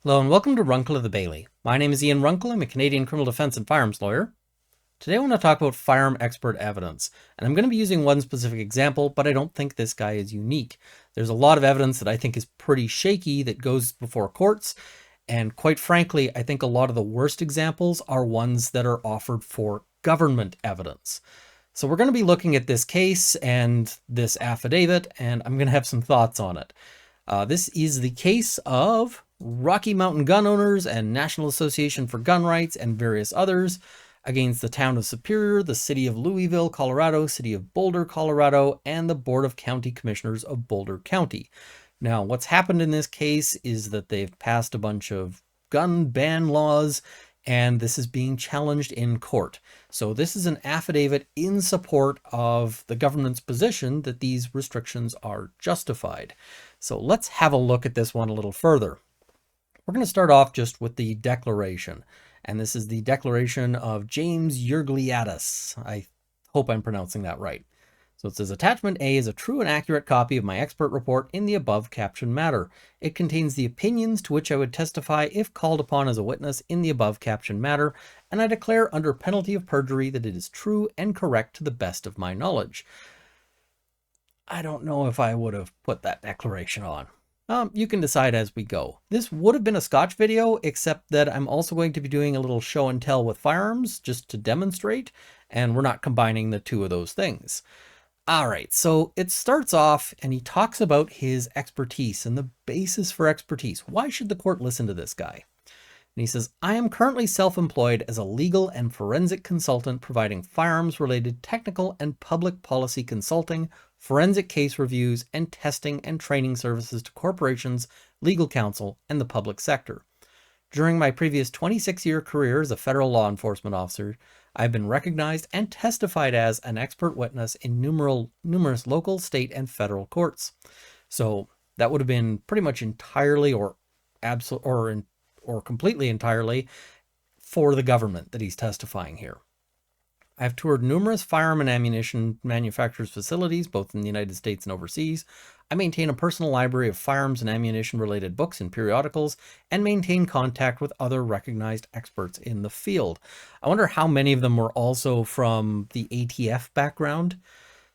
Hello and welcome to Runkle of the Bailey. My name is Ian Runkle. I'm a Canadian criminal defense and firearms lawyer. Today I want to talk about firearm expert evidence, and I'm going to be using one specific example, but I don't think this guy is unique. There's a lot of evidence that I think is pretty shaky that goes before courts, and quite frankly, I think a lot of the worst examples are ones that are offered for government evidence. So we're going to be looking at this case and this affidavit, and I'm going to have some thoughts on it. This is the case of Rocky Mountain Gun Owners and National Association for Gun Rights and various others against the town of Superior, the city of Louisville, Colorado, city of Boulder, Colorado, and the Board of County Commissioners of Boulder County. Now, what's happened in this case is that they've passed a bunch of gun ban laws, and this is being challenged in court. So this is an affidavit in support of the government's position that these restrictions are justified. So let's have a look at this one a little further. We're going to start off just with the declaration, and this is the declaration of James Yergliadis. I hope I'm pronouncing that right. So it says, Attachment A is a true and accurate copy of my expert report in the above captioned matter. It contains the opinions to which I would testify if called upon as a witness in the above captioned matter, and I declare under penalty of perjury that it is true and correct to the best of my knowledge. I don't know if I would have put that declaration on. You can decide as we go. This would have been a Scotch video, except that I'm also going to be doing a little show and tell with firearms just to demonstrate, and we're not combining the two of those things. All right, so it starts off and he talks about his expertise and the basis for expertise. Why should the court listen to this guy? And he says, I am currently self-employed as a legal and forensic consultant providing firearms-related technical and public policy consulting, forensic case reviews, and testing and training services to corporations, legal counsel, and the public sector. During my previous 26-year career as a federal law enforcement officer, I've been recognized and testified as an expert witness in numerous local, state, and federal courts. So that would have been pretty much entirely or completely entirely for the government that he's testifying here. I've toured numerous firearm and ammunition manufacturers' facilities, both in the United States and overseas. I maintain a personal library of firearms and ammunition-related books and periodicals, and maintain contact with other recognized experts in the field. I wonder how many of them were also from the ATF background.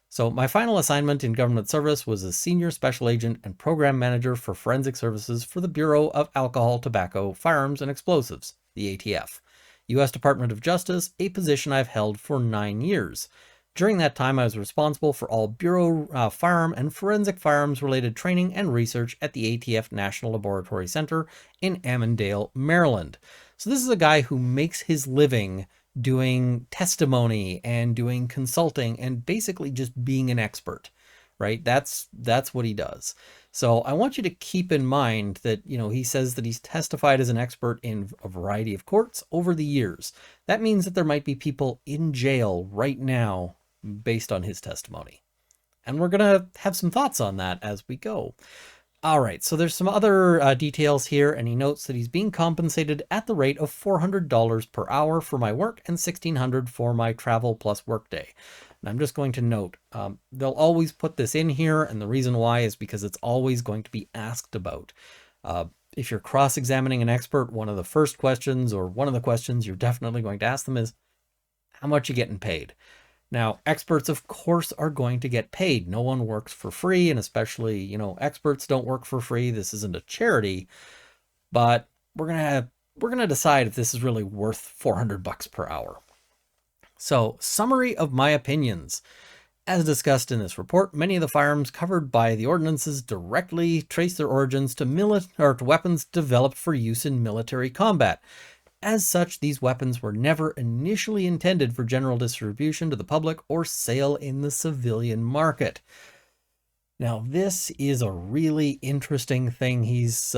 So my final assignment in government service was as Senior Special Agent and Program Manager for Forensic Services for the Bureau of Alcohol, Tobacco, Firearms, and Explosives, the ATF. U.S. Department of Justice, a position I've held for 9 years. During that time, I was responsible for all Bureau firearm and forensic firearms-related training and research at the ATF National Laboratory Center in Annandale, Maryland. So this is a guy who makes his living doing testimony and doing consulting and basically just being an expert, right? That's what he does. So I want you to keep in mind that, he says that he's testified as an expert in a variety of courts over the years. That means that there might be people in jail right now based on his testimony. And we're going to have some thoughts on that as we go. All right, so there's some other details here, and he notes that he's being compensated at the rate of $400 per hour for my work and $1,600 for my travel plus workday. And I'm just going to note, they'll always put this in here, and the reason why is because it's always going to be asked about. If you're cross-examining an expert, one of the first questions, or one of the questions you're definitely going to ask them is, how much are you getting paid? Now, experts, of course, are going to get paid. No one works for free, and especially, experts don't work for free. This isn't a charity, but we're gonna decide if this is really worth $400 per hour. So, summary of my opinions. As discussed in this report, many of the firearms covered by the ordinances directly trace their origins to weapons developed for use in military combat. As such, these weapons were never initially intended for general distribution to the public or sale in the civilian market. Now, this is a really interesting thing he's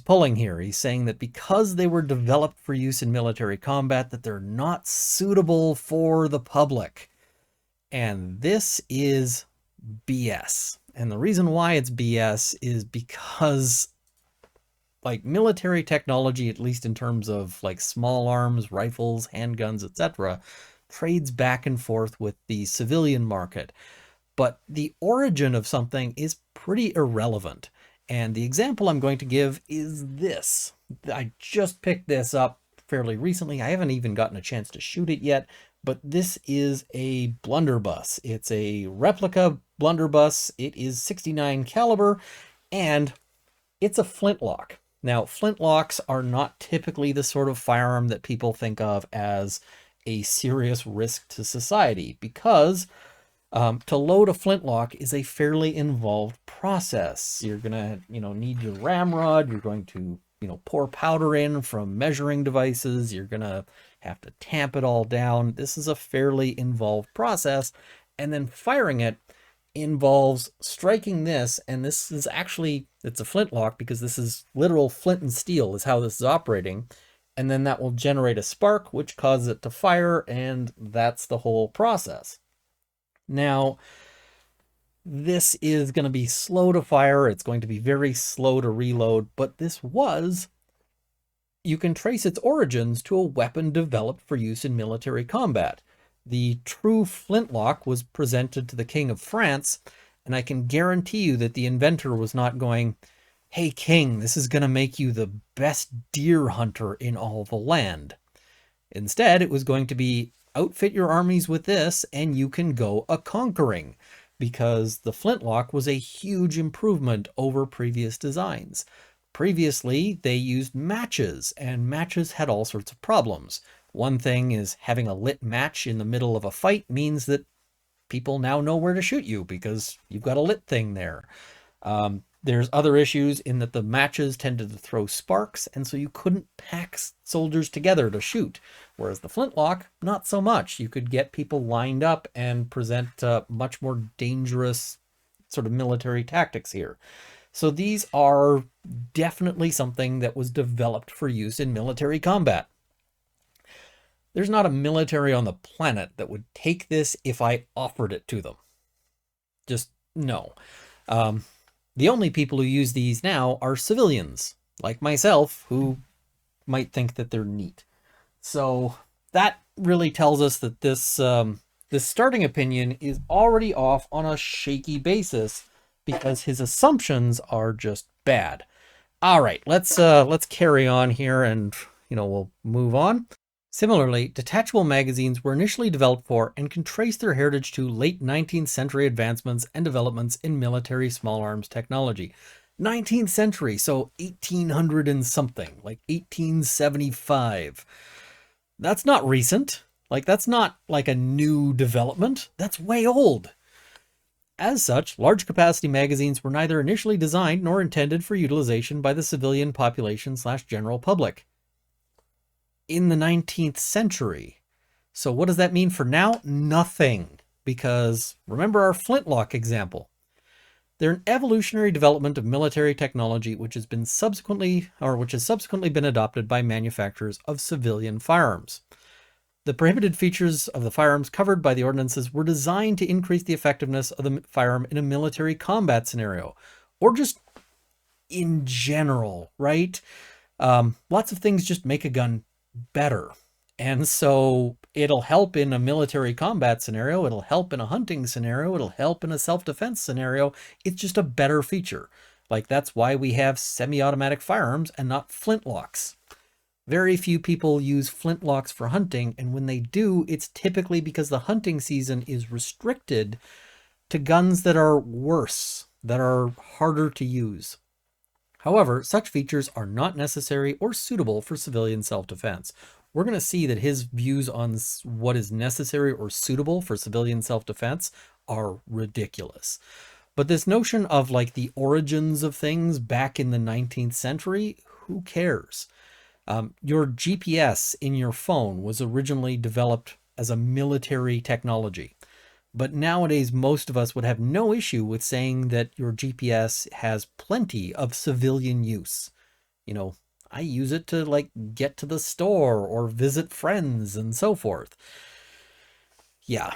pulling here. He's saying that because they were developed for use in military combat, that they're not suitable for the public. And this is BS. And the reason why it's BS is because military technology, at least in terms of small arms, rifles, handguns, etc., trades back and forth with the civilian market. But the origin of something is pretty irrelevant. And the example I'm going to give is this. I just picked this up fairly recently. I haven't even gotten a chance to shoot it yet, but this is a blunderbuss. It's a replica blunderbuss. It is 69 caliber, and it's a flintlock. Now, flintlocks are not typically the sort of firearm that people think of as a serious risk to society, because to load a flintlock is a fairly involved process. You're gonna, need your ramrod. You're going to, pour powder in from measuring devices. You're gonna have to tamp it all down. This is a fairly involved process, and then firing it involves striking this, and this is actually, it's a flintlock because this is literal flint and steel is how this is operating, and then that will generate a spark which causes it to fire, and that's the whole process. Now, this is going to be slow to fire. It's going to be very slow to reload, but you can trace its origins to a weapon developed for use in military combat. The true flintlock was presented to the King of France, and I can guarantee you that the inventor was not going, "Hey King, this is going to make you the best deer hunter in all the land." Instead, it was going to be, outfit your armies with this and you can go a-conquering, because the flintlock was a huge improvement over previous designs. Previously, they used matches, and matches had all sorts of problems. One thing is, having a lit match in the middle of a fight means that people now know where to shoot you because you've got a lit thing there. There's other issues in that the matches tended to throw sparks, and so you couldn't pack soldiers together to shoot. Whereas the flintlock, not so much. You could get people lined up and present much more dangerous sort of military tactics here. So these are definitely something that was developed for use in military combat. There's not a military on the planet that would take this if I offered it to them. Just no. The only people who use these now are civilians, like myself, who might think that they're neat. So that really tells us that this starting opinion is already off on a shaky basis, because his assumptions are just bad. All right, let's carry on here, and we'll move on. Similarly, detachable magazines were initially developed for and can trace their heritage to late 19th century advancements and developments in military small arms technology. 19th century, so 1800 and something, like 1875. That's not recent. That's not like a new development. That's way old. As such, large capacity magazines were neither initially designed nor intended for utilization by the civilian population/general public in the 19th century. So what does that mean for now? Nothing. Because remember our flintlock example. They're an evolutionary development of military technology which has subsequently been adopted by manufacturers of civilian firearms. The prohibited features of the firearms covered by the ordinances were designed to increase the effectiveness of the firearm in a military combat scenario, or just in general, right? Lots of things just make a gun better. And so it'll help in a military combat scenario, it'll help in a hunting scenario, it'll help in a self-defense scenario. It's just a better feature. That's why we have semi-automatic firearms and not flintlocks. Very few people use flintlocks for hunting, and when they do, it's typically because the hunting season is restricted to guns that are worse, that are harder to use. However, such features are not necessary or suitable for civilian self-defense. We're going to see that his views on what is necessary or suitable for civilian self-defense are ridiculous. But this notion of the origins of things back in the 19th century, who cares? Your GPS in your phone was originally developed as a military technology. But nowadays, most of us would have no issue with saying that your GPS has plenty of civilian use. I use it to get to the store or visit friends and so forth. Yeah.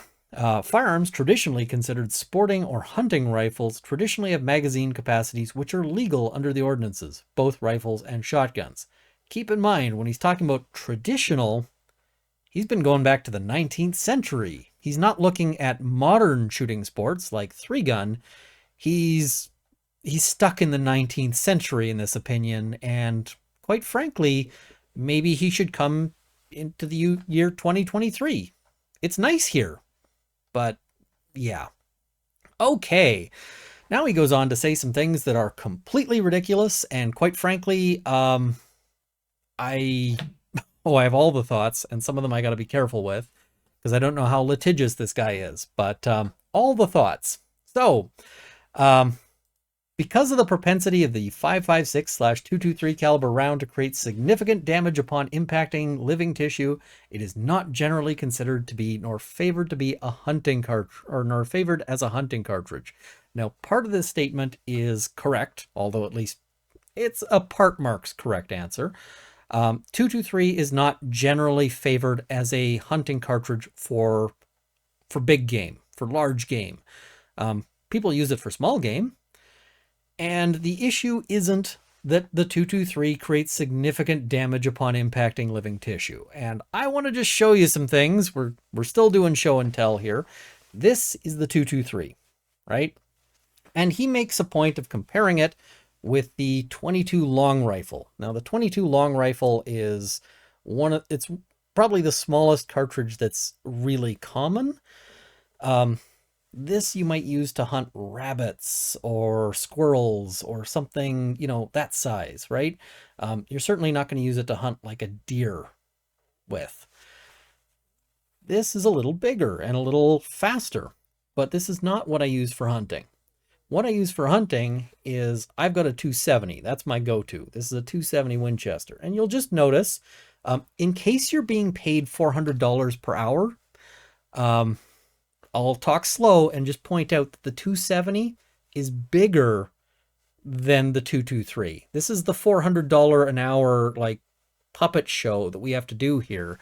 Firearms traditionally considered sporting or hunting rifles traditionally have magazine capacities which are legal under the ordinances, both rifles and shotguns. Keep in mind, when he's talking about traditional, he's been going back to the 19th century. He's not looking at modern shooting sports like 3-gun. He's stuck in the 19th century in this opinion, and quite frankly, maybe he should come into the year 2023. It's nice here, but yeah. Okay. Now he goes on to say some things that are completely ridiculous, and quite frankly, I have all the thoughts, and some of them I got to be careful with because I don't know how litigious this guy is, but all the thoughts. So, because of the propensity of the 5.56/223 caliber round to create significant damage upon impacting living tissue, it is not generally considered to be nor favored to be a hunting cartridge, or nor favored as a hunting cartridge. Now, part of this statement is correct, although at least it's a part marks correct answer. 223 is not generally favored as a hunting cartridge for big game, for large game. People use it for small game. And the issue isn't that the 223 creates significant damage upon impacting living tissue. And I want to just show you some things. We're still doing show and tell here. This is the 223, right? And he makes a point of comparing it with the 22 long rifle. Now, the 22 long rifle is it's probably the smallest cartridge that's really common. This you might use to hunt rabbits or squirrels or something, that size, right? You're certainly not going to use it to hunt like a deer with. This is a little bigger and a little faster, but this is not what I use for hunting. What I use for hunting is I've got a 270. That's my go-to. This is a 270 Winchester. And you'll just notice, in case you're being paid $400 per hour, I'll talk slow and just point out that the 270 is bigger than the 223. This is the $400 an hour like puppet show that we have to do here.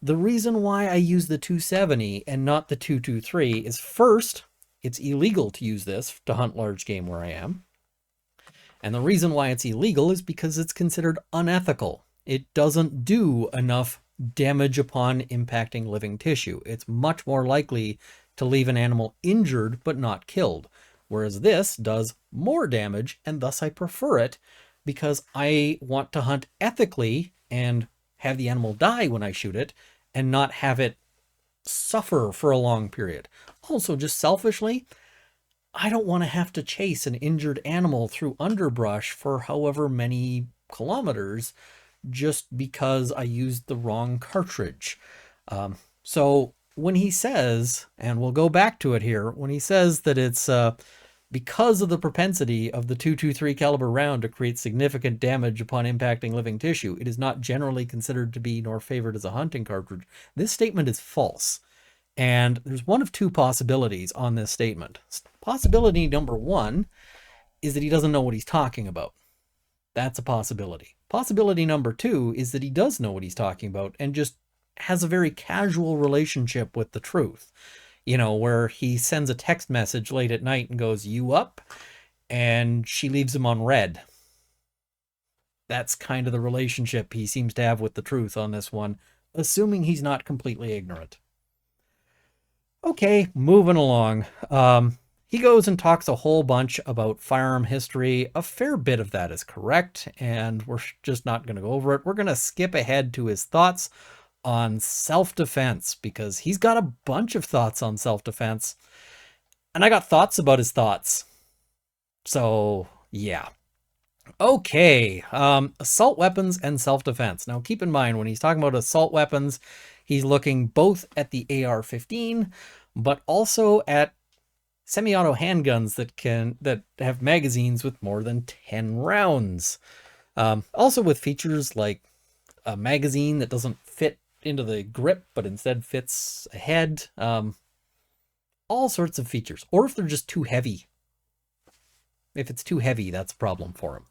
The reason why I use the 270 and not the 223 is, first, it's illegal to use this to hunt large game where I am. And the reason why it's illegal is because it's considered unethical. It doesn't do enough damage upon impacting living tissue. It's much more likely to leave an animal injured but not killed, whereas this does more damage, and thus I prefer it because I want to hunt ethically and have the animal die when I shoot it and not have it suffer for a long period. Also, just selfishly, I don't want to have to chase an injured animal through underbrush for however many kilometers just because I used the wrong cartridge. So when he says, and we'll go back to it here, when he says that it's because of the propensity of the 223 caliber round to create significant damage upon impacting living tissue, it is not generally considered to be nor favored as a hunting cartridge. This statement is false. And there's one of two possibilities on this statement. Possibility number one is that he doesn't know what he's talking about. That's a possibility. Possibility number two is that he does know what he's talking about and just has a very casual relationship with the truth. Where he sends a text message late at night and goes, "You up?" And she leaves him on red. That's kind of the relationship he seems to have with the truth on this one, assuming he's not completely ignorant. Okay, moving along. He goes and talks a whole bunch about firearm history. A fair bit of that is correct, and we're just not going to go over it. We're going to skip ahead to his thoughts on self-defense, because he's got a bunch of thoughts on self-defense, and I got thoughts about his thoughts. So, yeah. Okay, assault weapons and self-defense. Now, keep in mind, when he's talking about assault weapons, he's looking both at the AR-15, but also at semi-auto handguns that have magazines with more than 10 rounds. Also with features like a magazine that doesn't fit into the grip, but instead fits ahead. All sorts of features. Or if they're just too heavy. If it's too heavy, that's a problem for him.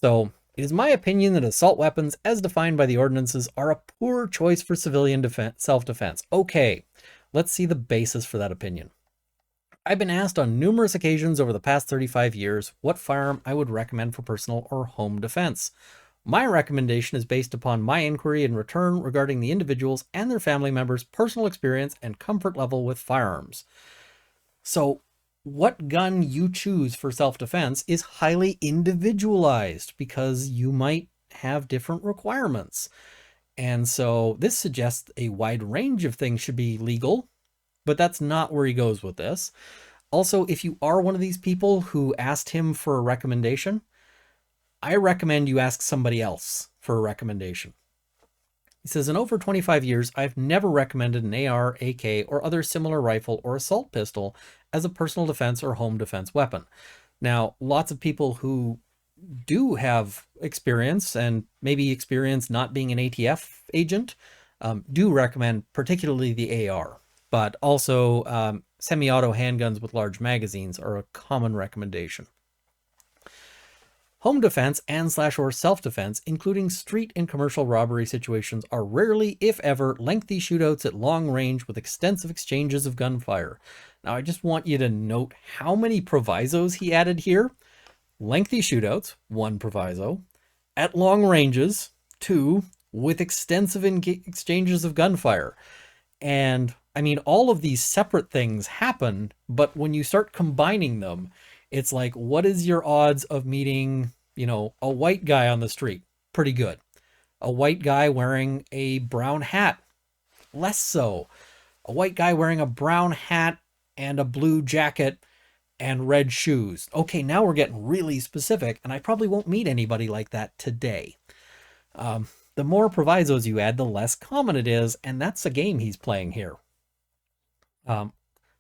So, it is my opinion that assault weapons, as defined by the ordinances, are a poor choice for civilian self-defense. Okay, let's see the basis for that opinion. I've been asked on numerous occasions over the past 35 years what firearm I would recommend for personal or home defense. My recommendation is based upon my inquiry in return regarding the individuals and their family members' personal experience and comfort level with firearms. So, what gun you choose for self-defense is highly individualized because you might have different requirements. And so this suggests a wide range of things should be legal, but that's not where he goes with this. Also, if you are one of these people who asked him for a recommendation, I recommend you ask somebody else for a recommendation. He says, in over 25 years, I've never recommended an AR, AK, or other similar rifle or assault pistol as a personal defense or home defense weapon. Now, lots of people who do have experience and maybe experience not being an ATF agent do recommend particularly the AR, but also semi-auto handguns with large magazines are a common recommendation. Home defense and/or self-defense, including street and commercial robbery situations, are rarely, if ever, lengthy shootouts at long range with extensive exchanges of gunfire. Now, I just want you to note how many provisos he added here. Lengthy shootouts, 1 proviso. At long ranges, 2. With extensive exchanges of gunfire. And, I mean, all of these separate things happen, but when you start combining them, it's like, what is your odds of meeting, you know, a white guy on the street? Pretty good. A white guy wearing a brown hat? Less so. A white guy wearing a brown hat and a blue jacket and red shoes. Okay, now we're getting really specific, and I probably won't meet anybody like that today. The more provisos you add, the less common it is, and that's a game he's playing here.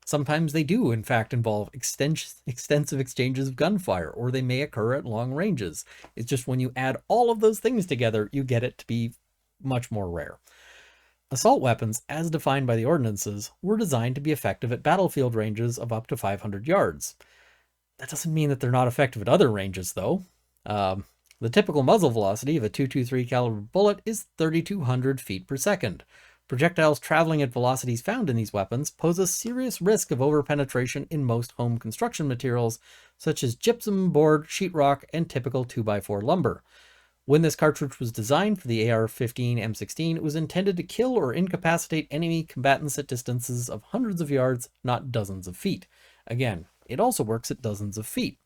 Sometimes they do, in fact, involve extensive exchanges of gunfire, or they may occur at long ranges. It's just when you add all of those things together, you get it to be much more rare. Assault weapons, as defined by the ordinances, were designed to be effective at battlefield ranges of up to 500 yards. That doesn't mean that they're not effective at other ranges, though. The typical muzzle velocity of a .223 caliber bullet is 3,200 feet per second. Projectiles traveling at velocities found in these weapons pose a serious risk of overpenetration in most home construction materials, such as gypsum board, sheetrock, and typical 2x4 lumber. When this cartridge was designed for the AR-15 M16, it was intended to kill or incapacitate enemy combatants at distances of hundreds of yards, not dozens of feet. Again, it also works at dozens of feet.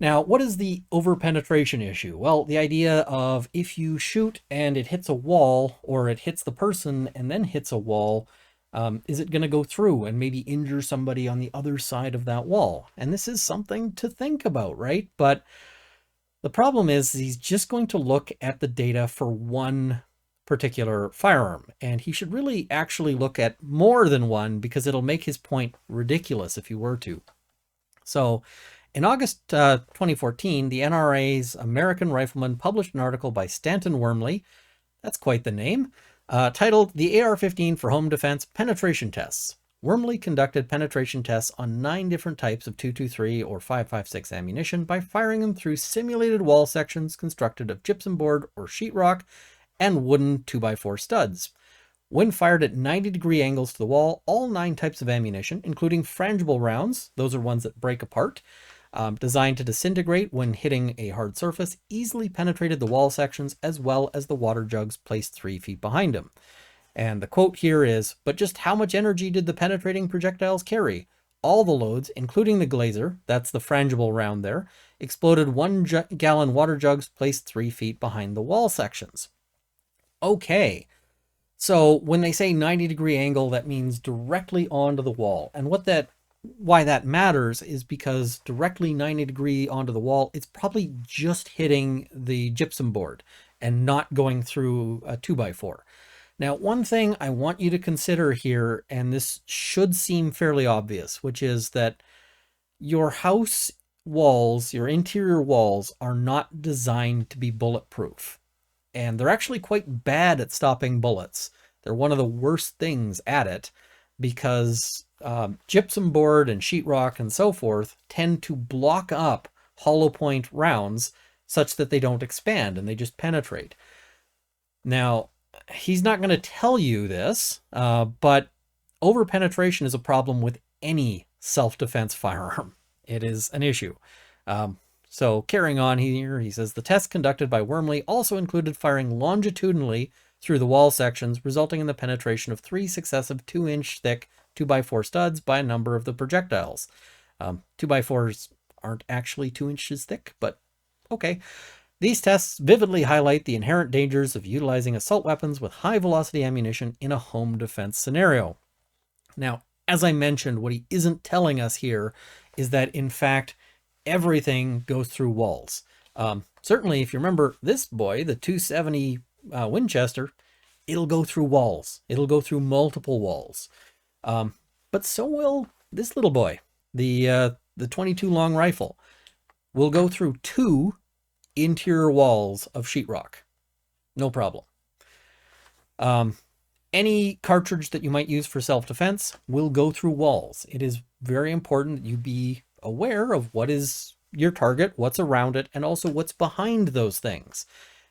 Now, what is the overpenetration issue? Well, the idea of if you shoot and it hits a wall, or it hits the person and then hits a wall, is it going to go through and maybe injure somebody on the other side of that wall? And this is something to think about, right? But the problem is he's just going to look at the data for one particular firearm, and he should really actually look at more than one because it'll make his point ridiculous if he were to. So, in August 2014, the NRA's American Rifleman published an article by Stanton Wormley, that's quite the name, titled The AR-15 for Home Defense Penetration Tests. Wormley conducted penetration tests on 9 different types of .223 or .556 ammunition by firing them through simulated wall sections constructed of gypsum board or sheetrock and wooden 2x4 studs. When fired at 90-degree angles to the wall, all 9 types of ammunition, including frangible rounds, those are ones that break apart, designed to disintegrate when hitting a hard surface, easily penetrated the wall sections as well as the water jugs placed 3 feet behind them. And the quote here is, "But just how much energy did the penetrating projectiles carry? All the loads, including the glazer," that's the frangible round there, "exploded 1-gallon water jugs placed 3 feet behind the wall sections." Okay, so when they say 90-degree angle, that means directly onto the wall. And why that matters is because directly 90-degree onto the wall, it's probably just hitting the gypsum board and not going through a 2x4. Now, one thing I want you to consider here, and this should seem fairly obvious, which is that your house walls, your interior walls, are not designed to be bulletproof. And they're actually quite bad at stopping bullets. They're one of the worst things at it because gypsum board and sheetrock and so forth tend to block up hollow point rounds such that they don't expand and they just penetrate. Now, he's not going to tell you this, but overpenetration is a problem with any self-defense firearm. It is an issue. So carrying on here, he says, the tests conducted by Wormley also included firing longitudinally through the wall sections, resulting in the penetration of 3 successive 2-inch thick 2x4 studs by a number of the projectiles. 2x4s aren't actually 2 inches thick, but okay. These tests vividly highlight the inherent dangers of utilizing assault weapons with high velocity ammunition in a home defense scenario. Now, as I mentioned, what he isn't telling us here is that, in fact, everything goes through walls. Certainly, if you remember this boy, the 270 Winchester, it'll go through walls. It'll go through multiple walls. But so will this little boy, the 22 long rifle, will go through 2 interior walls of sheetrock. No problem. Any cartridge that you might use for self-defense will go through walls. It is very important that you be aware of what is your target, what's around it, and also what's behind those things.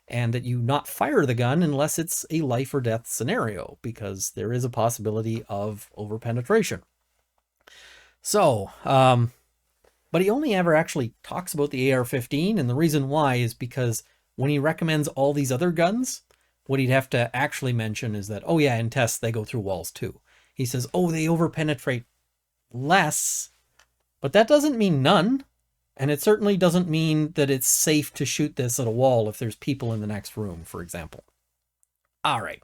And that you not fire the gun unless it's a life or death scenario, because there is a possibility of overpenetration. So, but he only ever actually talks about the AR-15, and the reason why is because when he recommends all these other guns, what he'd have to actually mention is that, oh yeah, in tests, they go through walls too. He says, oh, they overpenetrate less, but that doesn't mean none. And it certainly doesn't mean that it's safe to shoot this at a wall if there's people in the next room, for example. All right.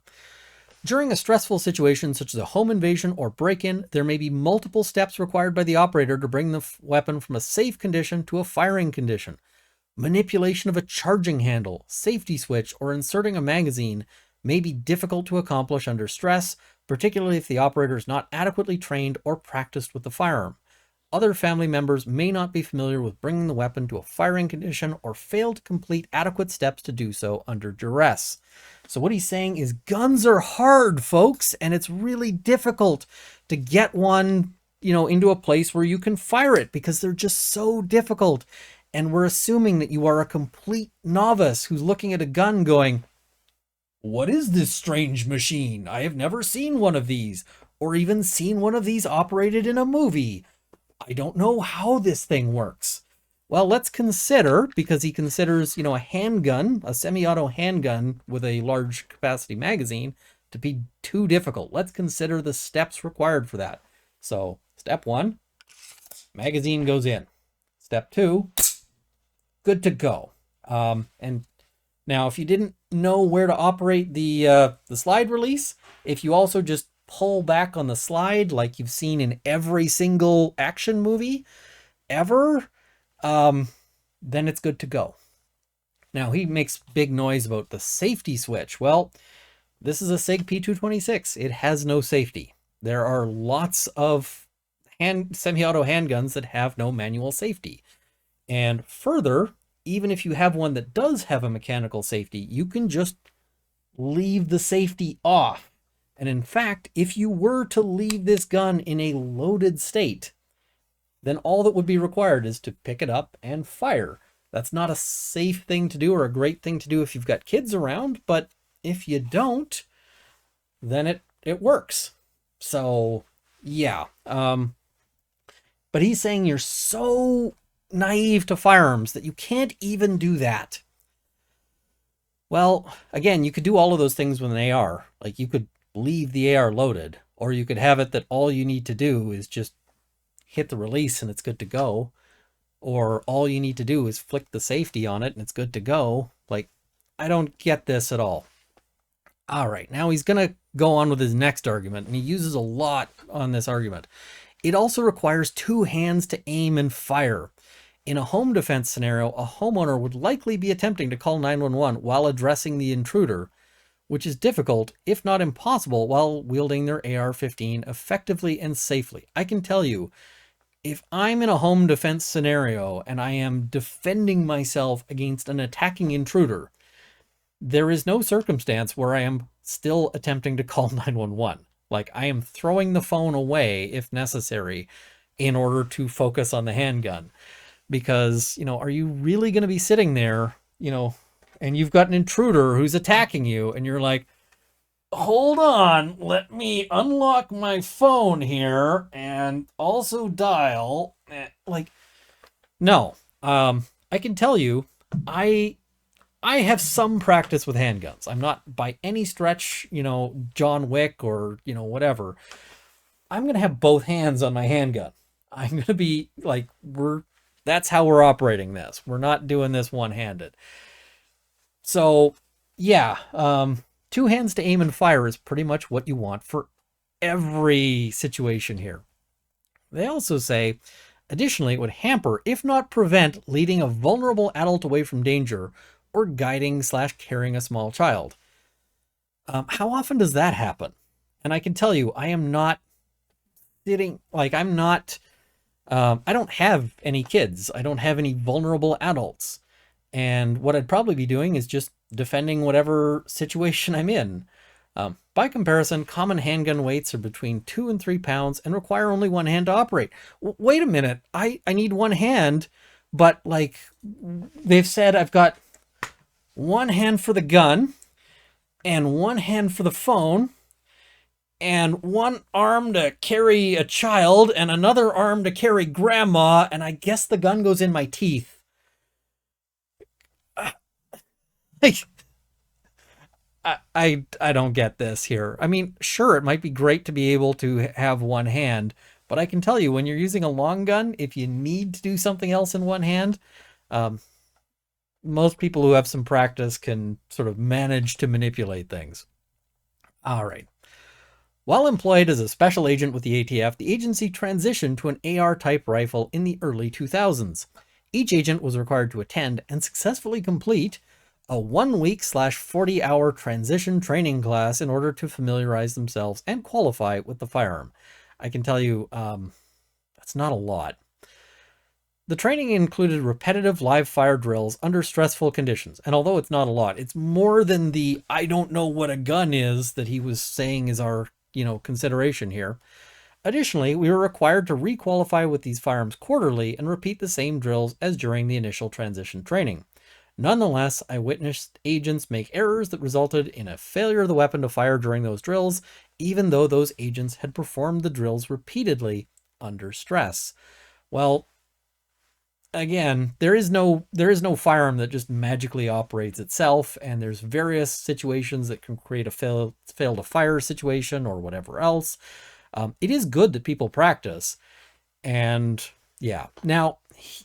During a stressful situation such as a home invasion or break-in, there may be multiple steps required by the operator to bring the weapon from a safe condition to a firing condition. Manipulation of a charging handle, safety switch, or inserting a magazine may be difficult to accomplish under stress, particularly if the operator is not adequately trained or practiced with the firearm. Other family members may not be familiar with bringing the weapon to a firing condition or fail to complete adequate steps to do so under duress. So what he's saying is guns are hard, folks, and it's really difficult to get one, into a place where you can fire it because they're just so difficult. And we're assuming that you are a complete novice who's looking at a gun going, what is this strange machine? I have never seen one of these, or even seen one of these operated in a movie. I don't know how this thing works. Well, let's consider, because he considers, a handgun, a semi-auto handgun with a large capacity magazine to be too difficult. Let's consider the steps required for that. So, step 1, magazine goes in. Step 2, good to go. And now, if you didn't know where to operate the slide release, if you also just pull back on the slide like you've seen in every single action movie ever, then it's good to go. Now, he makes big noise about the safety switch. Well, this is a SIG P226. It has no safety. There are lots of semi-auto handguns that have no manual safety. And further, even if you have one that does have a mechanical safety, you can just leave the safety off. And in fact, if you were to leave this gun in a loaded state, then all that would be required is to pick it up and fire. That's not a safe thing to do or a great thing to do if you've got kids around, but if you don't, then it works. So, yeah. But he's saying you're so naive to firearms that you can't even do that. Well, again, you could do all of those things with an AR. Like, you could leave the AR loaded, or you could have it that all you need to do is just hit the release and it's good to go, or all you need to do is flick the safety on it and it's good to go. Like, I don't get this at all. All right, now he's going to go on with his next argument, and he uses a lot on this argument. It also requires 2 hands to aim and fire. In a home defense scenario, a homeowner would likely be attempting to call 911 while addressing the intruder, which is difficult, if not impossible, while wielding their AR-15 effectively and safely. I can tell you, if I'm in a home defense scenario and I am defending myself against an attacking intruder, there is no circumstance where I am still attempting to call 911. Like, I am throwing the phone away if necessary in order to focus on the handgun. Because, are you really going to be sitting there, and you've got an intruder who's attacking you, and you're like, hold on, let me unlock my phone here and also dial. Like, no. I can tell you, I have some practice with handguns. I'm not by any stretch, John Wick or, whatever. I'm going to have both hands on my handgun. I'm going to be like, that's how we're operating this. We're not doing this one-handed. So, yeah, two hands to aim and fire is pretty much what you want for every situation here. They also say, additionally, it would hamper, if not prevent, leading a vulnerable adult away from danger or guiding/carrying a small child. How often does that happen? And I can tell you, I am not sitting, like, I'm not, I don't have any kids. I don't have any vulnerable adults. And what I'd probably be doing is just defending whatever situation I'm in. By comparison, common handgun weights are between 2 and 3 pounds and require only one hand to operate. Wait a minute, I need one hand, but like they've said I've got one hand for the gun and one hand for the phone and one arm to carry a child and another arm to carry grandma, and I guess the gun goes in my teeth. I don't get this here. I mean, sure, it might be great to be able to have one hand, but I can tell you when you're using a long gun, if you need to do something else in one hand, um, most people who have some practice can sort of manage to manipulate things. All right. While employed as a special agent with the ATF, the agency transitioned to an AR-type rifle in the early 2000s. Each agent was required to attend and successfully complete a 1-week/40-hour transition training class in order to familiarize themselves and qualify with the firearm. I can tell you, that's not a lot. The training included repetitive live fire drills under stressful conditions. And although it's not a lot, it's more than the I don't know what a gun is that he was saying is our, consideration here. Additionally, we were required to requalify with these firearms quarterly and repeat the same drills as during the initial transition training. Nonetheless, I witnessed agents make errors that resulted in a failure of the weapon to fire during those drills, even though those agents had performed the drills repeatedly under stress. Well, again, there is no firearm that just magically operates itself, and there's various situations that can create a fail to fire situation or whatever else. It is good that people practice, and yeah. Now,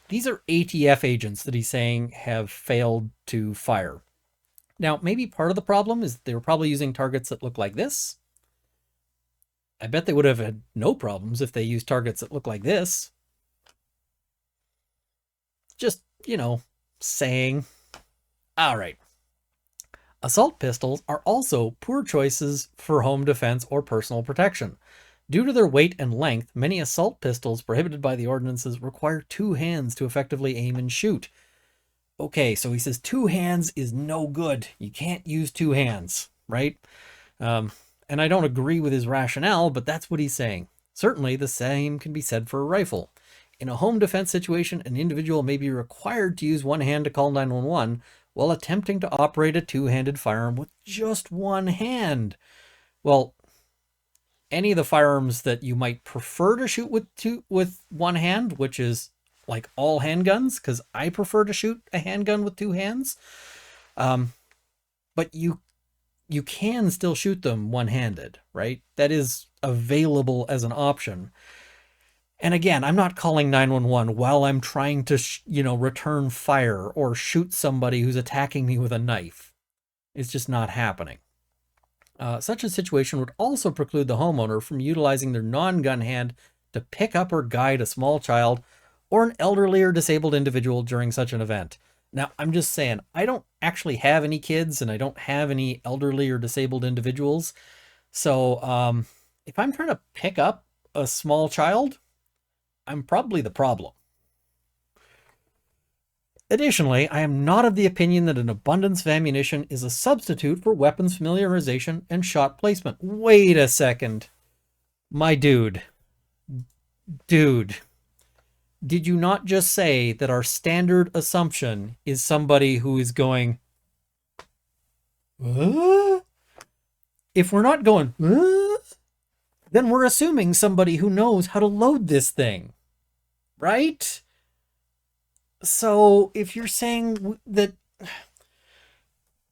these are ATF agents that he's saying have failed to fire. Now, maybe part of the problem is they were probably using targets that look like this. I bet they would have had no problems if they used targets that look like this. Just, saying. All right. Assault pistols are also poor choices for home defense or personal protection. Due to their weight and length, many assault pistols prohibited by the ordinances require two hands to effectively aim and shoot. Okay, so he says two hands is no good. You can't use two hands, right? And I don't agree with his rationale, but that's what he's saying. Certainly, the same can be said for a rifle. In a home defense situation, an individual may be required to use one hand to call 911 while attempting to operate a two-handed firearm with just one hand. Well, any of the firearms that you might prefer to shoot with one hand, which is like all handguns, because I prefer to shoot a handgun with two hands. But you can still shoot them one-handed, right? That is available as an option. And again, I'm not calling 911 while I'm trying to, return fire or shoot somebody who's attacking me with a knife. It's just not happening. Such a situation would also preclude the homeowner from utilizing their non-gun hand to pick up or guide a small child or an elderly or disabled individual during such an event. Now, I'm just saying, I don't actually have any kids and I don't have any elderly or disabled individuals. So if I'm trying to pick up a small child, I'm probably the problem. Additionally, I am not of the opinion that an abundance of ammunition is a substitute for weapons familiarization and shot placement. Wait a second. My dude. Dude. Did you not just say that our standard assumption is somebody who is going, if we're not going, then we're assuming somebody who knows how to load this thing, right? So if you're saying that,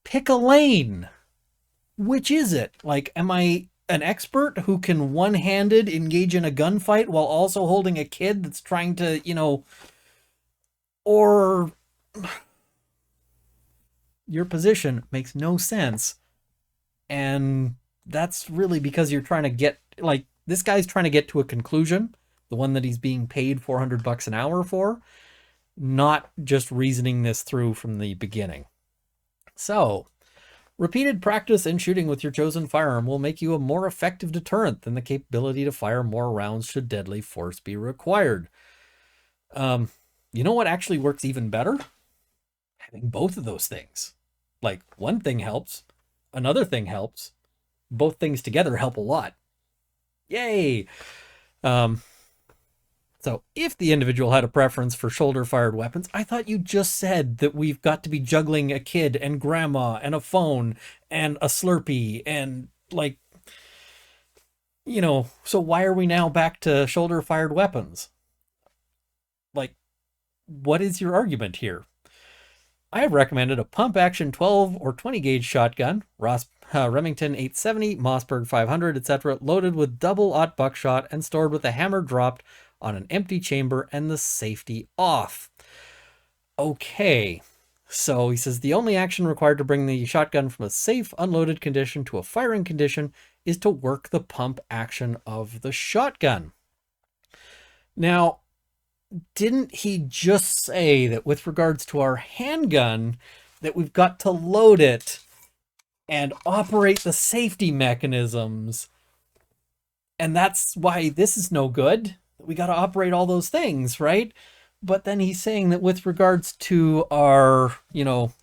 pick a lane, which is it? Like, am I an expert who can one-handed engage in a gunfight while also holding a kid that's trying to, or your position makes no sense. And that's really because you're trying to get, like, this guy's trying to get to a conclusion, the one that he's being paid $400 an hour for, not just reasoning this through from the beginning. So, repeated practice in shooting with your chosen firearm will make you a more effective deterrent than the capability to fire more rounds should deadly force be required. You know what actually works even better? Having both of those things. Like, one thing helps, another thing helps. Both things together help a lot. Yay! So if the individual had a preference for shoulder-fired weapons, I thought you just said that we've got to be juggling a kid and grandma and a phone and a Slurpee and, like, so why are we now back to shoulder-fired weapons? Like, what is your argument here? I have recommended a pump-action 12 or 20 gauge shotgun, Remington 870, Mossberg 500, etc., loaded with double-aught buckshot and stored with the hammer dropped on an empty chamber and the safety off. Okay, so he says the only action required to bring the shotgun from a safe, unloaded condition to a firing condition is to work the pump action of the shotgun. Now, didn't he just say that with regards to our handgun, that we've got to load it and operate the safety mechanisms? And that's why this is no good. We got to operate all those things, right? But then he's saying that with regards to our,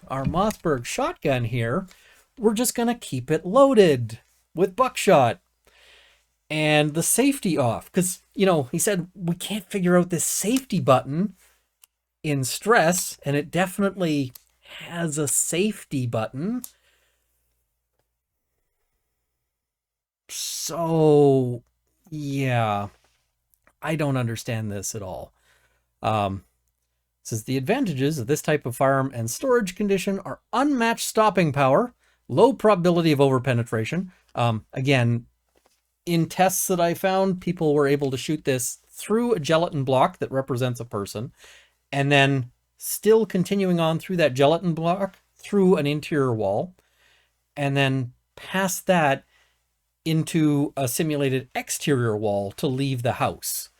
our Mossberg shotgun here, we're just going to keep it loaded with buckshot and the safety off. Because, he said we can't figure out this safety button in stress, and it definitely has a safety button. So, yeah, I don't understand this at all. Says the advantages of this type of firearm and storage condition are unmatched stopping power, low probability of overpenetration. Again, in tests that I found, people were able to shoot this through a gelatin block that represents a person, and then still continuing on through that gelatin block through an interior wall, and then past that into a simulated exterior wall to leave the house.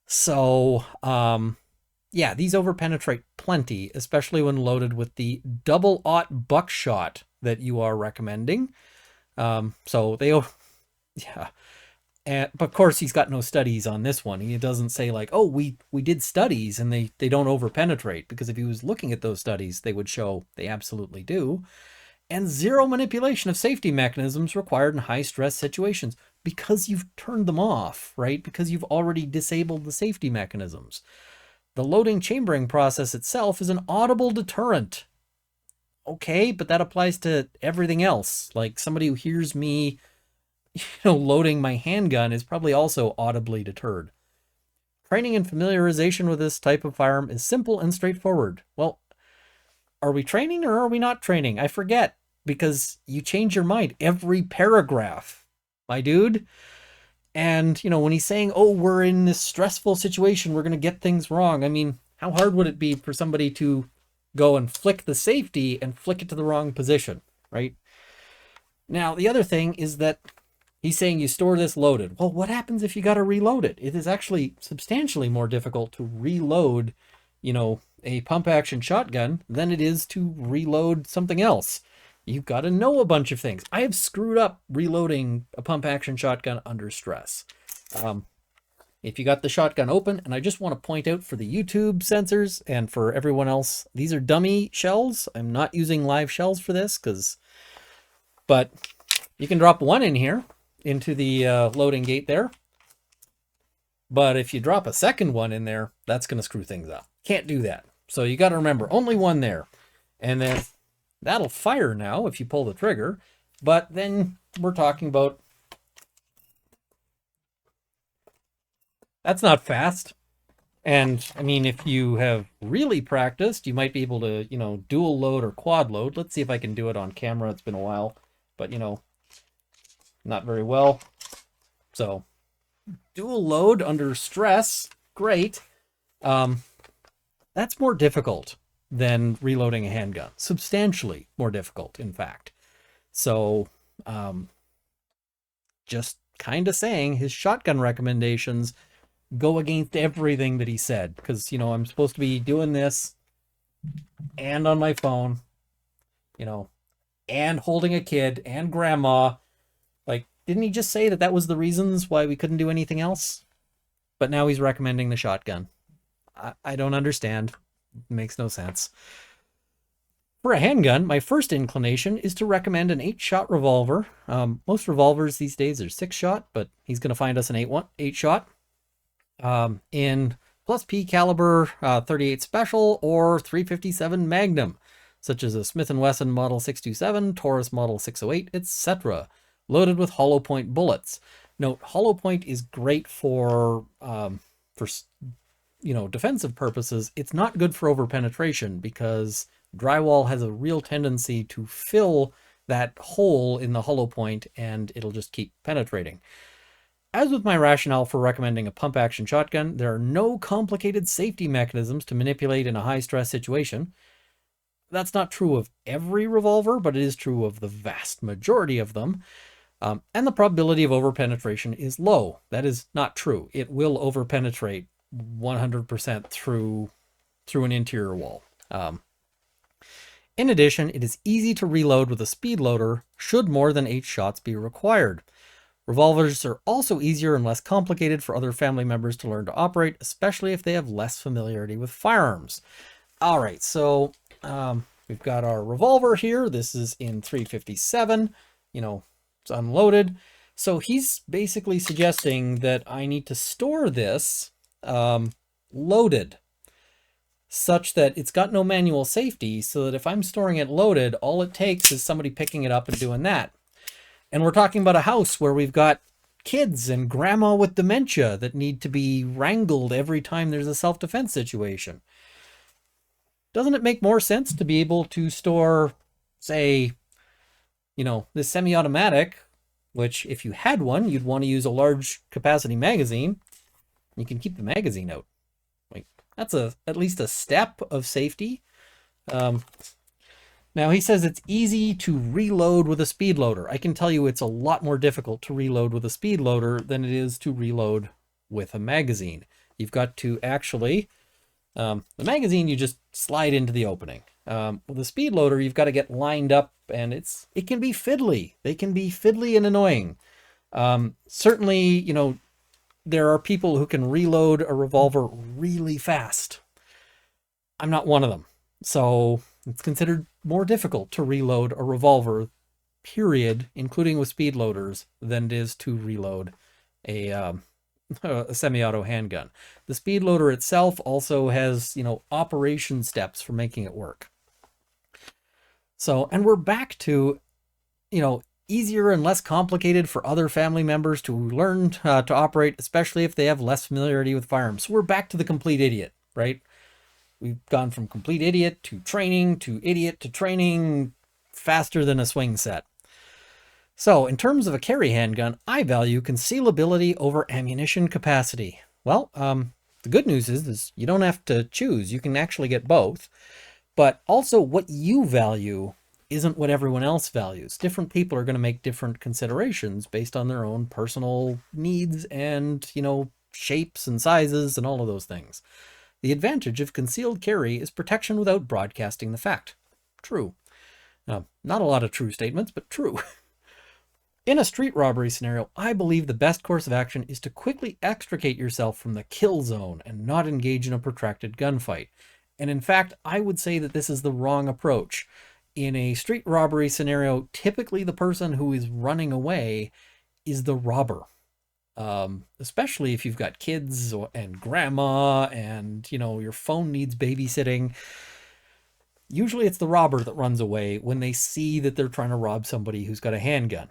So, yeah, these overpenetrate plenty, especially when loaded with the double-aught buckshot that you are recommending. So they, yeah. But of course, he's got no studies on this one. He doesn't say like, oh, we did studies and they don't overpenetrate, because if he was looking at those studies, they would show they absolutely do. And zero manipulation of safety mechanisms required in high-stress situations, because you've turned them off, right? Because you've already disabled the safety mechanisms. The loading chambering process itself is an audible deterrent. Okay, but that applies to everything else. Like, somebody who hears me, loading my handgun is probably also audibly deterred. Training and familiarization with this type of firearm is simple and straightforward. Well, are we training or are we not training? I forget, because you change your mind every paragraph, my dude. And, when he's saying, oh, we're in this stressful situation, we're going to get things wrong. I mean, how hard would it be for somebody to go and flick the safety and flick it to the wrong position, right? Now, the other thing is that he's saying you store this loaded. Well, what happens if you got to reload it? It is actually substantially more difficult to reload, a pump action shotgun than it is to reload something else. You've got to know a bunch of things. I have screwed up reloading a pump action shotgun under stress. If you got the shotgun open, and I just want to point out for the YouTube censors and for everyone else, these are dummy shells. I'm not using live shells for this, but you can drop one in here into the loading gate there. But if you drop a second one in there, that's going to screw things up. Can't do that. So you got to remember, only one there. And then that'll fire now if you pull the trigger. But then we're talking about, that's not fast. And I mean, if you have really practiced, you might be able to, dual load or quad load. Let's see if I can do it on camera. It's been a while. But, not very well. So dual load under stress, great. That's more difficult than reloading a handgun. Substantially more difficult, in fact. So, just kind of saying his shotgun recommendations go against everything that he said. Because, I'm supposed to be doing this and on my phone, and holding a kid and grandma. Like, didn't he just say that was the reasons why we couldn't do anything else? But now he's recommending the shotgun. I don't understand. It makes no sense. For a handgun, my first inclination is to recommend an 8-shot revolver. Most revolvers these days are 6-shot, but he's going to find us an 8-shot. In plus P caliber 38 Special or 357 Magnum, such as a Smith & Wesson Model 627, Taurus Model 608, etc., loaded with hollow point bullets. Note, hollow point is great for defensive purposes. It's not good for overpenetration because drywall has a real tendency to fill that hole in the hollow point and it'll just keep penetrating. As with my rationale for recommending a pump action shotgun, there are no complicated safety mechanisms to manipulate in a high stress situation. That's not true of every revolver, but it is true of the vast majority of them. And the probability of overpenetration is low. That is not true. It will overpenetrate 100% through an interior wall. In addition, it is easy to reload with a speed loader should more than 8 shots be required. Revolvers are also easier and less complicated for other family members to learn to operate, especially if they have less familiarity with firearms. All right, so we've got our revolver here. This is in 357. It's unloaded. So he's basically suggesting that I need to store this loaded, such that it's got no manual safety, so that if I'm storing it loaded, all it takes is somebody picking it up and doing that. And we're talking about a house where we've got kids and grandma with dementia that need to be wrangled every time there's a self-defense situation. Doesn't it make more sense to be able to store, say, this semi-automatic, which if you had one, you'd want to use a large capacity magazine. You can keep the magazine out. That's at least a step of safety. Now he says it's easy to reload with a speed loader. I can tell you it's a lot more difficult to reload with a speed loader than it is to reload with a magazine. You've got to actually, the magazine you just slide into the opening. With a speed loader, you've got to get lined up, and it can be fiddly. They can be fiddly and annoying. Certainly, there are people who can reload a revolver really fast. I'm not one of them. So it's considered more difficult to reload a revolver, period, including with speed loaders, than it is to reload a semi-auto handgun. The speed loader itself also has, operation steps for making it work. So, and we're back to, easier and less complicated for other family members to learn to operate, especially if they have less familiarity with firearms. So we're back to the complete idiot, right? We've gone from complete idiot to training to idiot to training faster than a swing set. So in terms of a carry handgun, I value concealability over ammunition capacity. Well, the good news is you don't have to choose. You can actually get both. But also what you value isn't what everyone else values. Different people are going to make different considerations based on their own personal needs and, shapes and sizes and all of those things. The advantage of concealed carry is protection without broadcasting the fact. True. Not a lot of true statements, but true. In a street robbery scenario, I believe the best course of action is to quickly extricate yourself from the kill zone and not engage in a protracted gunfight. And in fact, I would say that this is the wrong approach. In a street robbery scenario, typically the person who is running away is the robber. Especially if you've got kids and grandma and, your phone needs babysitting. Usually it's the robber that runs away when they see that they're trying to rob somebody who's got a handgun.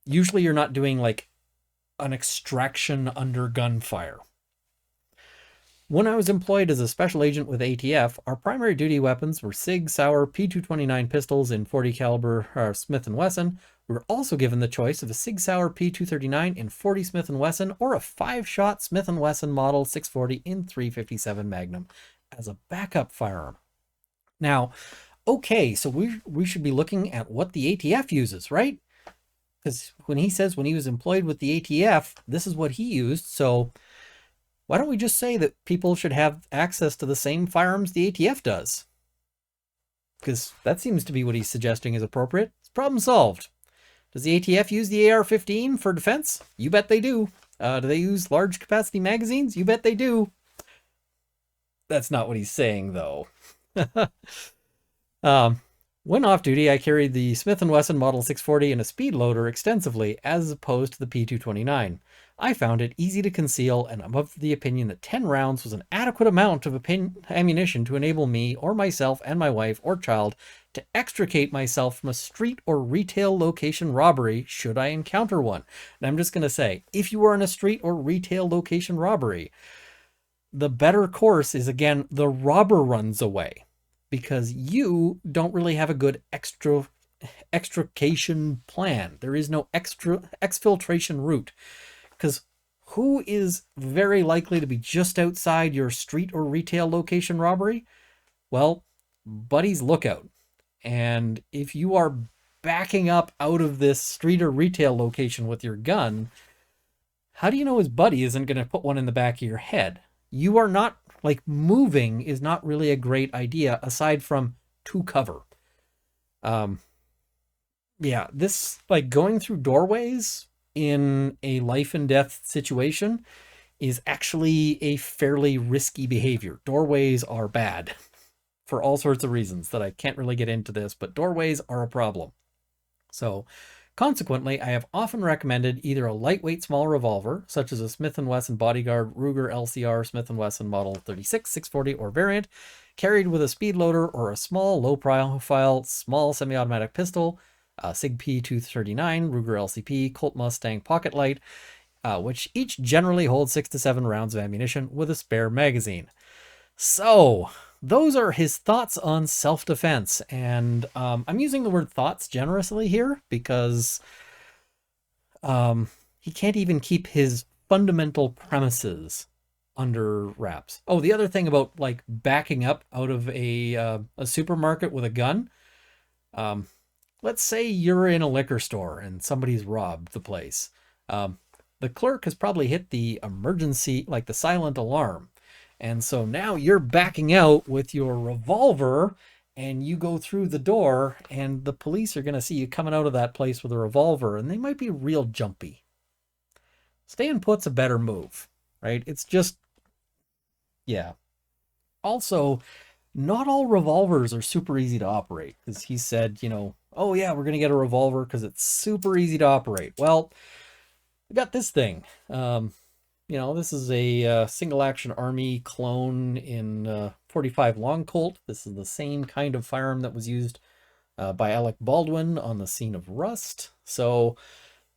Usually you're not doing like an extraction under gunfire. When I was employed as a special agent with ATF, our primary duty weapons were Sig Sauer P229 pistols in .40 caliber Smith & Wesson. We were also given the choice of a Sig Sauer P239 in .40 Smith & Wesson or a 5-shot Smith & Wesson Model 640 in .357 Magnum as a backup firearm. Now, okay, so we should be looking at what the ATF uses, right? Because when he says when he was employed with the ATF, this is what he used. So why don't we just say that people should have access to the same firearms the ATF does? Because that seems to be what he's suggesting is appropriate. It's problem solved. Does the ATF use the AR-15 for defense? You bet they do. Do they use large capacity magazines? You bet they do. That's not what he's saying, though. When off duty, I carried the Smith & Wesson Model 640 in a speed loader extensively, as opposed to the P229. I found it easy to conceal, and I'm of the opinion that 10 rounds was an adequate amount of ammunition to enable me, or myself and my wife or child, to extricate myself from a street or retail location robbery should I encounter one. And I'm just going to say, if you are in a street or retail location robbery, the better course is, again, the robber runs away, because you don't really have a good extrication plan. There is no exfiltration route, because who is very likely to be just outside your street or retail location robbery? Well, Buddy's lookout. And if you are backing up out of this street or retail location with your gun, how do you know his buddy isn't going to put one in the back of your head? You are not, like, moving is not really a great idea aside from to cover. Yeah, this, like, going through doorways in a life and death situation is actually a fairly risky behavior. Doorways are bad for all sorts of reasons that I can't really get into this, but doorways are a problem. So consequently, I have often recommended either a lightweight small revolver, such as a Smith & Wesson Bodyguard Ruger LCR Smith & Wesson Model 36, 640 or variant, carried with a speed loader, or a small low-profile small semi-automatic pistol, Sig P239, Ruger LCP, Colt Mustang Pocket Light, which each generally holds 6 to 7 rounds of ammunition with a spare magazine. So those are his thoughts on self-defense, and I'm using the word thoughts generously here because he can't even keep his fundamental premises under wraps. Oh, the other thing about, like, backing up out of a supermarket with a gun, let's say you're in a liquor store and somebody's robbed the place. The clerk has probably hit the emergency, like the silent alarm. And so now you're backing out with your revolver and you go through the door, and the police are going to see you coming out of that place with a revolver, and they might be real jumpy. Staying put's a better move, right? It's just, yeah. Also, not all revolvers are super easy to operate, because he said, you know, oh yeah, we're going to get a revolver because it's super easy to operate. Well, we got this thing. You know, this is a single action army clone in 45 Long Colt. This is the same kind of firearm that was used by Alec Baldwin on the scene of Rust. So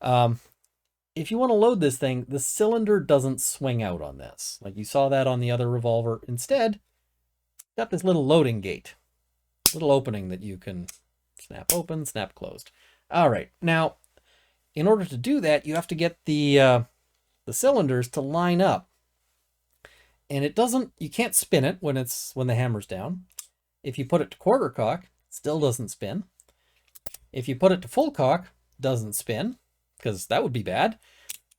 if you want to load this thing, the cylinder doesn't swing out on this, like you saw that on the other revolver. Instead, got this little loading gate, little opening that you can snap open, snap closed. All right, now in order to do that, you have to get the cylinders to line up, and it doesn't, you can't spin it when the hammer's down. If you put it to quarter cock, it still doesn't spin. If you put it to full cock, doesn't spin, because that would be bad.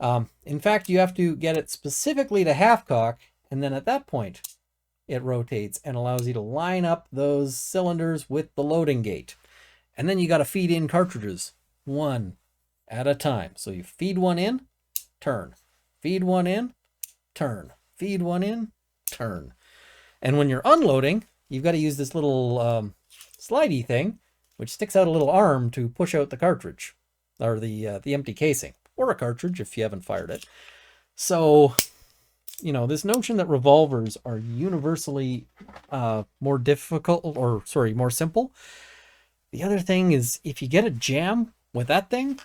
In fact, you have to get it specifically to half cock, and then at that point it rotates and allows you to line up those cylinders with the loading gate. And then you got to feed in cartridges one at a time. So you feed one in, turn. Feed one in, turn. Feed one in, turn. And when you're unloading, you've got to use this little slidey thing, which sticks out a little arm to push out the cartridge, or the empty casing, or a cartridge if you haven't fired it. So, you know, this notion that revolvers are universally more simple. The other thing is, if you get a jam with that thing,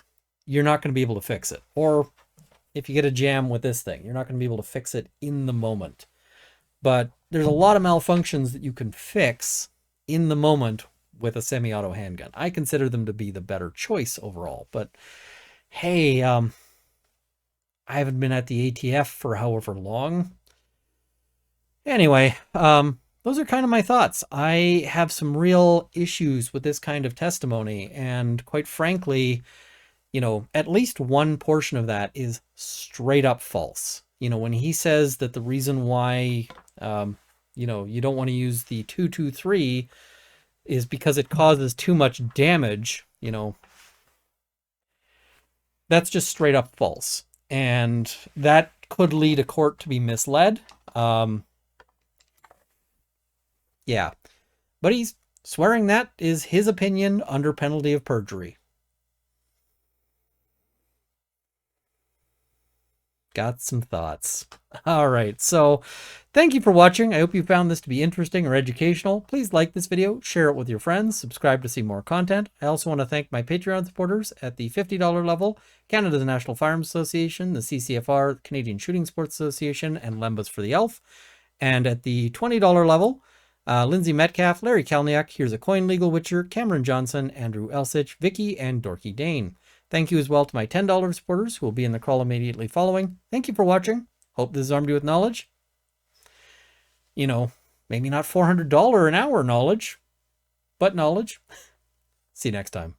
you're not going to be able to fix it. Or if you get a jam with this thing, you're not going to be able to fix it in the moment. But there's a lot of malfunctions that you can fix in the moment with a semi-auto handgun. I consider them to be the better choice overall. But hey, I haven't been at the ATF for however long. Anyway, those are kind of my thoughts. I have some real issues with this kind of testimony, and quite frankly, you know, at least one portion of that is straight up false. You know, when he says that the reason why, you know, you don't want to use the 223 is because it causes too much damage, you know, that's just straight up false. And that could lead a court to be misled. Yeah. But he's swearing that is his opinion under penalty of perjury. Got some thoughts. All right, so thank you for watching. I hope you found this to be interesting or educational. Please like this video, share it with your friends, subscribe to see more content. I also want to thank my Patreon supporters at the $50 level, Canada's National Firearms Association, the CCFR, the Canadian Shooting Sports Association, and Lembas for the Elf. And at the $20 level, Lindsay Metcalf, Larry Kalniak, Here's a Coin, Legal Witcher, Cameron Johnson, Andrew Elsich, Vicky, and Dorky Dane. Thank you as well to my $10 supporters who will be in the crawl immediately following. Thank you for watching. Hope this has armed you with knowledge. You know, maybe not $400 an hour knowledge, but knowledge. See you next time.